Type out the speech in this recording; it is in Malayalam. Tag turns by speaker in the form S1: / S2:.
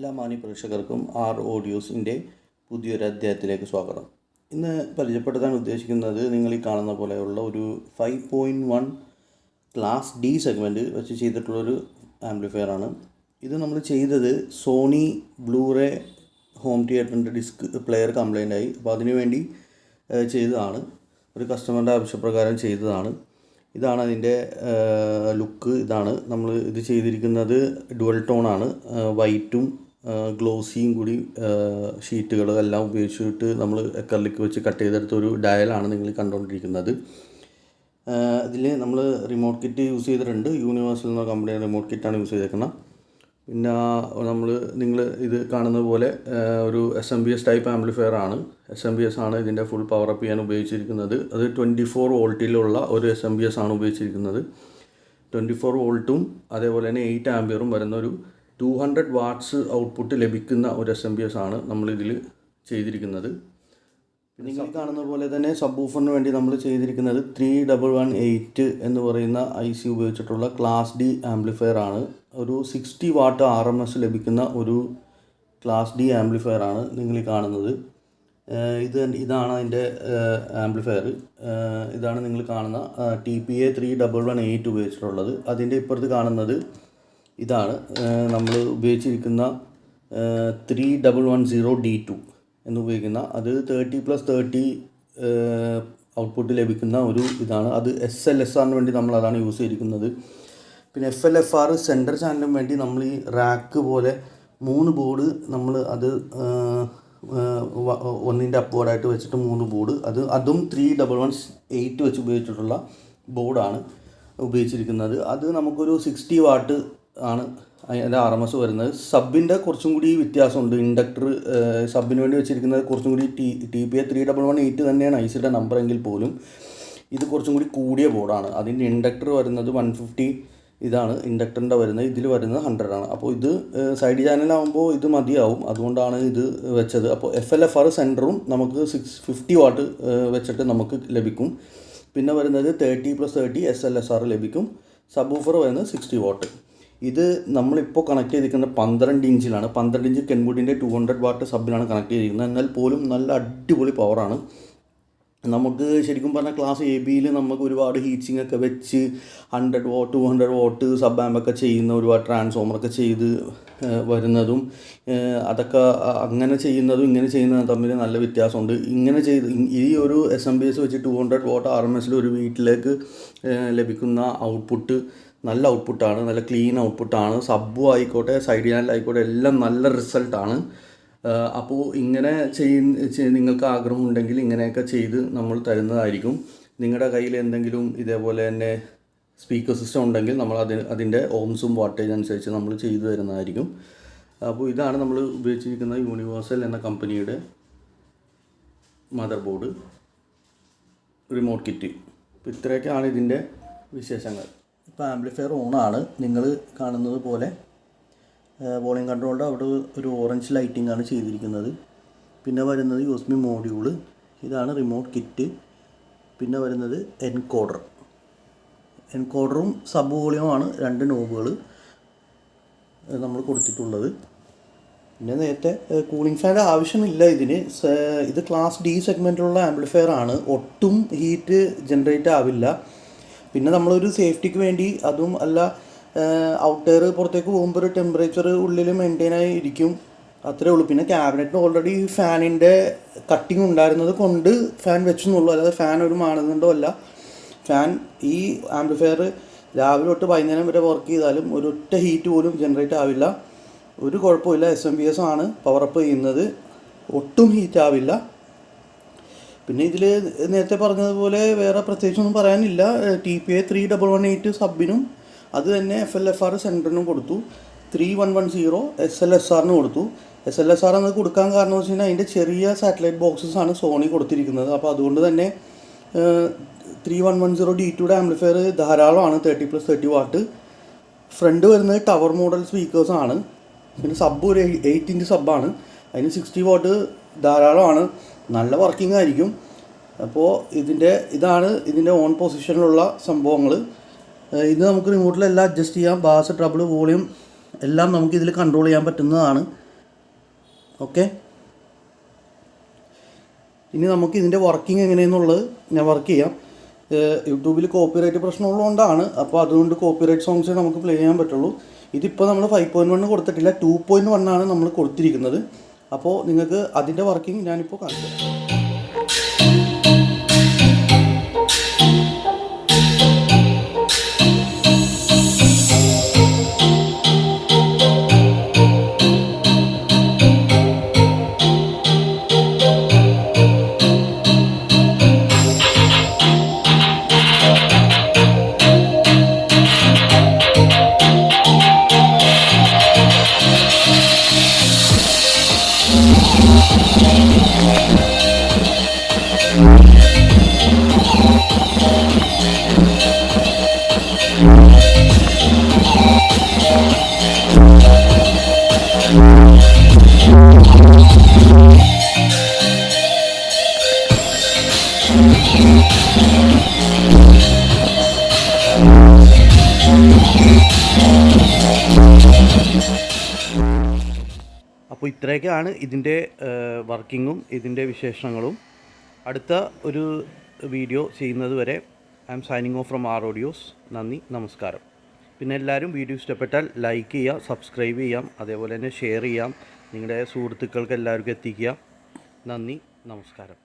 S1: എല്ലാ മാന്യ പ്രേക്ഷകർക്കും ആർ ഓഡിയോസിൻ്റെ പുതിയൊരു അധ്യായത്തിലേക്ക് സ്വാഗതം. ഇന്ന് പരിചയപ്പെടുത്താൻ ഉദ്ദേശിക്കുന്നത് നിങ്ങൾ ഈ കാണുന്ന പോലെയുള്ള ഒരു 5.1 ക്ലാസ് ഡി സെഗ്മെൻറ്റ് വെച്ച് ചെയ്തിട്ടുള്ളൊരു ആംപ്ലിഫയർ ആണ്. ഇത് നമ്മൾ ചെയ്തത് സോണി ബ്ലൂറേ ഹോം തിയേറ്ററിൻ്റെ ഡിസ്ക് പ്ലെയർ കംപ്ലൈൻ്റ് ആയി. അപ്പോൾ അതിനുവേണ്ടി ചെയ്തതാണ്, ഒരു കസ്റ്റമറുടെ ആവശ്യപ്രകാരം ചെയ്തതാണ്. ഇതാണ് അതിൻ്റെ ലുക്ക്. ഇതാണ് നമ്മൾ ഇത് ചെയ്തിരിക്കുന്നത്. ഡുവൽ ടോണാണ്, വൈറ്റും ഗ്ലോസിയും കൂടി ഷീറ്റുകളെല്ലാം ഉപയോഗിച്ചിട്ട് നമ്മൾ അക്രിലിക് വെച്ച് കട്ട് ചെയ്തെടുത്തൊരു ഡയലാണ് നിങ്ങൾ കണ്ടുകൊണ്ടിരിക്കുന്നത്. ഇതിൽ നമ്മൾ റിമോട്ട് കിറ്റ് യൂസ് ചെയ്തിട്ടുണ്ട്. യൂണിവേഴ്സൽ എന്ന കമ്പനിയുടെ റിമോട്ട് കിറ്റാണ് യൂസ് ചെയ്തേക്കുന്നത്. പിന്നെ നിങ്ങൾ ഇത് കാണുന്ന പോലെ ഒരു SMPS ടൈപ്പ് ആംപ്ലിഫയർ ആണ്. SMPS ആണ് ഇതിൻ്റെ ഫുൾ പവർ അപ്പ് ചെയ്യാൻ ഉപയോഗിച്ചിരിക്കുന്നത്. അത് 24 വോൾട്ടിലുള്ള ഒരു SMPS ആണ് ഉപയോഗിച്ചിരിക്കുന്നത്. 24 വോൾട്ടും അതേപോലെ തന്നെ 8 ആംപിയറും വരുന്ന ഒരു 200 വാട്ട്സ് ഔട്ട്പുട്ട് ലഭിക്കുന്ന ഒരു SMPS ആണ് നമ്മളിതിൽ ചെയ്തിരിക്കുന്നത്. നിങ്ങൾ കാണുന്ന പോലെ തന്നെ സബ് വൂഫറിന് വേണ്ടി നമ്മൾ ചെയ്തിരിക്കുന്നത് 3118 എന്ന് പറയുന്ന IC ഉപയോഗിച്ചിട്ടുള്ള ക്ലാസ് ഡി ആംപ്ലിഫയർ ആണ്. ഒരു 60 വാട്ട് RMS ലഭിക്കുന്ന ഒരു ക്ലാസ് ഡി ആംപ്ലിഫയർ ആണ് നിങ്ങൾ ഈ കാണുന്നത്. ഇതാണ് അതിൻ്റെ ആംപ്ലിഫയർ. ഇതാണ് നിങ്ങൾ കാണുന്ന TPA 3118 ഉപയോഗിച്ചിട്ടുള്ളത്. അതിൻ്റെ ഇപ്പുറത്ത് കാണുന്നത് ഇതാണ് നമ്മൾ ഉപയോഗിച്ചിരിക്കുന്ന 3110D2 എന്ന് ഉപയോഗിക്കുന്ന, അത് 30+30 ഔട്ട്പുട്ട് ലഭിക്കുന്ന ഒരു ഇതാണ്. അത് SLSRന് വേണ്ടി നമ്മൾ അതാണ് യൂസ് ചെയ്തിരിക്കുന്നത്. പിന്നെ FLFR സെൻറ്റർ ചാനലിന് വേണ്ടി നമ്മൾ ഈ റാക്ക് പോലെ 3 ബോർഡ് നമ്മൾ അത് ഒന്നിൻ്റെ അപ്വേർഡായിട്ട് വെച്ചിട്ട് 3 ബോർഡ് അതും 3118 വെച്ച് ഉപയോഗിച്ചിട്ടുള്ള ബോർഡാണ് ഉപയോഗിച്ചിരിക്കുന്നത്. അത് നമുക്കൊരു 60 വാട്ട് ആണ് അതിൻ്റെ RMS വരുന്നത്. സബിൻ്റെ കുറച്ചും കൂടി വ്യത്യാസമുണ്ട്. ഇൻഡക്ടർ സബിന് വേണ്ടി വെച്ചിരിക്കുന്നത് കുറച്ചും കൂടി TPA 3118 തന്നെയാണ് ഐസിയുടെ നമ്പർ എങ്കിൽ പോലും ഇത് കുറച്ചും കൂടി കൂടിയ ബോർഡാണ്. അതിൻ്റെ ഇൻഡക്ടർ വരുന്നത് 150 ഇതാണ് ഇൻഡക്ടറിൻ്റെ വരുന്നത്. ഇതിൽ വരുന്നത് 100 ആണ്. അപ്പോൾ ഇത് സൈഡ് ചാനലാകുമ്പോൾ ഇത് മതിയാവും, അതുകൊണ്ടാണ് ഇത് വെച്ചത്. അപ്പോൾ FLFR സെൻറ്ററും നമുക്ക് 50 വാട്ട് വെച്ചിട്ട് നമുക്ക് ലഭിക്കും. പിന്നെ വരുന്നത് 30+30 SLSR ലഭിക്കും. സബ് വൂഫർ വരുന്നത് 60 വാട്ട്. ഇത് നമ്മളിപ്പോൾ കണക്ട് ചെയ്തിരിക്കുന്ന 12 ഇഞ്ചിലാണ്. 12 ഇഞ്ച് കെൻവുഡിൻ്റെ 200 വാട്ട് സബിലാണ് കണക്ട് ചെയ്തിരിക്കുന്നത്. എന്നാൽ പോലും നല്ല അടിപൊളി പവറാണ്. നമുക്ക് ശരിക്കും പറഞ്ഞാൽ ക്ലാസ് ABയിൽ നമുക്ക് ഒരുപാട് ഹീറ്റിംഗ് ഒക്കെ വെച്ച് 100 വാട്ട് 200 വാട്ട് സബ് ആമ്പൊക്കെ ചെയ്യുന്ന ഒരുപാട് ട്രാൻസ്ഫോമറൊക്കെ ചെയ്ത് വരുന്നതും അതൊക്കെ അങ്ങനെ ചെയ്യുന്നതും ഇങ്ങനെ ചെയ്യുന്നതും തമ്മിൽ നല്ല വ്യത്യാസമുണ്ട്. ഇങ്ങനെ ഈ ഒരു SMPS വെച്ച് 200 വാട്ട് RMSൽ ഒരു വീട്ടിലേക്ക് ലഭിക്കുന്ന ഔട്ട്പുട്ട് നല്ല ഔട്ട്പുട്ടാണ്, നല്ല ക്ലീൻ ഔട്ട്പുട്ടാണ്. സബ്ബും ആയിക്കോട്ടെ സൈഡ് ചാനലായിക്കോട്ടെ എല്ലാം നല്ല റിസൾട്ടാണ്. അപ്പോൾ ഇങ്ങനെ നിങ്ങൾക്ക് ആഗ്രഹമുണ്ടെങ്കിൽ ഇങ്ങനെയൊക്കെ ചെയ്ത് നമ്മൾ തരുന്നതായിരിക്കും. നിങ്ങളുടെ കയ്യിൽ എന്തെങ്കിലും ഇതേപോലെ തന്നെ സ്പീക്കർ സിസ്റ്റം ഉണ്ടെങ്കിൽ നമ്മൾ അതിൻ്റെ ഓംസും വാട്ടേജ് അനുസരിച്ച് നമ്മൾ ചെയ്തു തരുന്നതായിരിക്കും. അപ്പോൾ ഇതാണ് നമ്മൾ ഉപയോഗിച്ചിരിക്കുന്ന യൂണിവേഴ്സൽ എന്ന കമ്പനിയുടെ മദർ ബോർഡ്, റിമോട്ട് കിറ്റ്. അപ്പോൾ ഇത്രയൊക്കെയാണ് ഇതിൻ്റെ വിശേഷങ്ങൾ. ഇപ്പോൾ ആംപ്ലിഫയർ ഓണാണ്. നിങ്ങൾ കാണുന്നത് പോലെ വോളിയം കൺട്രോളിൻ്റെ അവിടെ ഒരു ഓറഞ്ച് ലൈറ്റിംഗ് ആണ് ചെയ്തിരിക്കുന്നത്. പിന്നെ വരുന്നത് USB മോഡ്യൂള്, ഇതാണ് റിമോട്ട് കിറ്റ്. പിന്നെ വരുന്നത് എൻകോഡറും സബ് വോളിയമാണ് 2 നോബുകൾ നമ്മൾ കൊടുത്തിട്ടുള്ളത്. പിന്നെ നേരത്തെ കൂളിംഗ് ഫാൻ്റെ ആവശ്യമില്ല ഇതിന്. ഇത് ക്ലാസ് ഡി സെഗ്മെൻറ്റിലുള്ള ആംപ്ലിഫയർ ആണ്. ഒട്ടും ഹീറ്റ് ജനറേറ്റ് ആവില്ല. പിന്നെ നമ്മളൊരു സേഫ്റ്റിക്ക് വേണ്ടി അതും അല്ല, ഔട്ടെയർ പുറത്തേക്ക് പോകുമ്പോൾ ഒരു ടെമ്പറേച്ചർ ഉള്ളിൽ മെയിൻറ്റെയിൻ ആയി ഇരിക്കും, അത്രേ ഉള്ളൂ. പിന്നെ ക്യാബിനറ്റിന് ഓൾറെഡി ഫാനിൻ്റെ കട്ടിങ് ഉണ്ടായിരുന്നത് കൊണ്ട് ഫാൻ വെച്ചെന്നുള്ളൂ, അല്ലാതെ ഫാൻ ഒരു മാനദണ്ഡമോ അല്ല. ഫാൻ ഈ ആംപ്ലിഫയർ രാവിലെ തൊട്ട് വൈകുന്നേരം വരെ വർക്ക് ചെയ്താലും ഒരൊറ്റ ഹീറ്റ് പോലും ജനറേറ്റ് ആവില്ല. ഒരു കുഴപ്പമില്ല. SMPS ആണ് പവറപ്പ് ചെയ്യുന്നത്, ഒട്ടും ഹീറ്റ് ആവില്ല. പിന്നെ ഇതിൽ നേരത്തെ പറഞ്ഞതുപോലെ വേറെ പ്രത്യേകിച്ചൊന്നും പറയാനില്ല. TPA 3118 സബിനും അത് തന്നെ FLFR സെൻറ്ററിനും കൊടുത്തു. 3110 SLSRന് കൊടുത്തു. SLSR എന്ന് കൊടുക്കാൻ കാരണം എന്ന് വെച്ച് കഴിഞ്ഞാൽ അതിൻ്റെ ചെറിയ സാറ്റലൈറ്റ് ബോക്സസ് ആണ് സോണി കൊടുത്തിരിക്കുന്നത്. അപ്പോൾ അതുകൊണ്ട് തന്നെ 3110D2യുടെ ആംപ്ലിഫയർ ധാരാളമാണ്. 30+30 വാട്ട്. ഫ്രണ്ട് വരുന്നത് ടവർ മോഡൽ സ്പീക്കേഴ്സാണ്. പിന്നെ സബ് ഒരു 8 ഇഞ്ച് സബ്ബാണ്. അതിന് 60 വാട്ട് ധാരാളമാണ്, നല്ല വർക്കിംഗ് ആയിരിക്കും. അപ്പോൾ ഇതാണ് ഇതിൻ്റെ ഓൺ പൊസിഷനിലുള്ള സംഭവങ്ങൾ. ഇത് നമുക്ക് റിമോട്ടിലെല്ലാം അഡ്ജസ്റ്റ് ചെയ്യാം. ബാസ്, ട്രബിൾ, വോളിയം എല്ലാം നമുക്കിതിൽ കൺട്രോൾ ചെയ്യാൻ പറ്റുന്നതാണ്. ഓക്കെ, ഇനി നമുക്ക് ഇതിൻ്റെ വർക്കിംഗ് എങ്ങനെയെന്നുള്ളത് ഞാൻ വർക്ക് ചെയ്യാം. യൂട്യൂബിൽ കോപ്പിറൈറ്റ് പ്രശ്നമുള്ളതുകൊണ്ടാണ്, അപ്പോൾ അതുകൊണ്ട് കോപ്പിറൈറ്റ് സോങ്സേ നമുക്ക് പ്ലേ ചെയ്യാൻ പറ്റുള്ളൂ. ഇതിപ്പോൾ നമ്മൾ 5.1 കൊടുത്തിട്ടില്ല, 2.1 ആണ് നമ്മൾ കൊടുത്തിരിക്കുന്നത്. അപ്പോൾ നിങ്ങൾക്ക് അതിൻ്റെ വർക്കിംഗ് ഞാനിപ്പോൾ കാണിച്ചു തരാം. അപ്പോൾ ഇത്രയൊക്കെയാണ് ഇതിൻ്റെ വർക്കിങ്ങും ഇതിൻ്റെ വിശേഷങ്ങളും. അടുത്ത ഒരു വീഡിയോ ചെയ്യുന്നത് വരെ I am signing off from R audios. നന്ദി, നമസ്കാരം. പിന്നെ എല്ലാവരും വീഡിയോ ഇഷ്ടപ്പെട്ടാൽ ലൈക്ക് ചെയ്യുക, സബ്സ്ക്രൈബ് ചെയ്യാം, അതേപോലെ തന്നെ ഷെയർ ചെയ്യാം, നിങ്ങളുടെ സുഹൃത്തുക്കൾക്ക് എല്ലാവർക്കും എത്തിക്കുക. നന്ദി, നമസ്കാരം.